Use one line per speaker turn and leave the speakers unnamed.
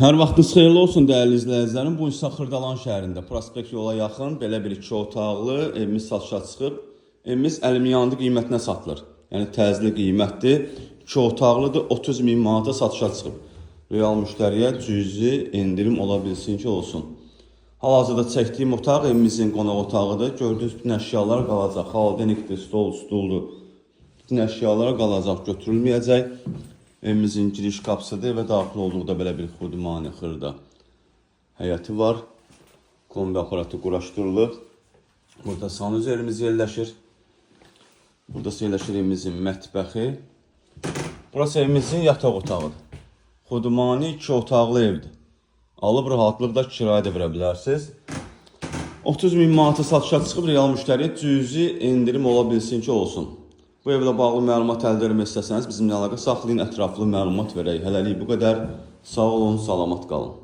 Hər vaxtınız xeyirli olsun dəyərli izləyicilərim. Bu insan Xırdalan şəhərində prospekt yola yaxın belə bir 2 otaqlı evimiz satışa çıxıb. Evimiz əlimiyanlı qiymətinə satılır. Yəni təzli qiymətdir. 2 otaqlıdır, 30 min manata satışa çıxıb. Real müştəriyə cüzi endirim ola bilsin ki olsun. Hal-hazırda çəkdiyim otaq evimizin qonaq otağıdır. Gördüyünüz bütün əşyalar qalacaq. Xaldenikdir, stol, stuldur. Bütün əşyalar qalacaq, götürülməyəcək. Evimizin giriş qapısıdır və daxil olduqda belə bir xudmani xırda həyəti var. Kombi aparatı quraşdırılıb. Burada sanuzerimiz yerləşir. Burada yerləşir evimizin mətbəxi. Burası evimizin yataq otağıdır. Xudmani 2 otaqlı evdir. Alıb rahatlıqda kirayə də verə bilərsiniz. 30 min manata satışa çıxıb real müştəriyə cüzi endirim ola bilsin ki olsun. Bu evlə bağlı məlumat əldə etmək istəsəniz bizimlə əlaqə saxlayın, ətraflı məlumat verək. Hələlik bu qədər. Sağ olun, salamat qalın.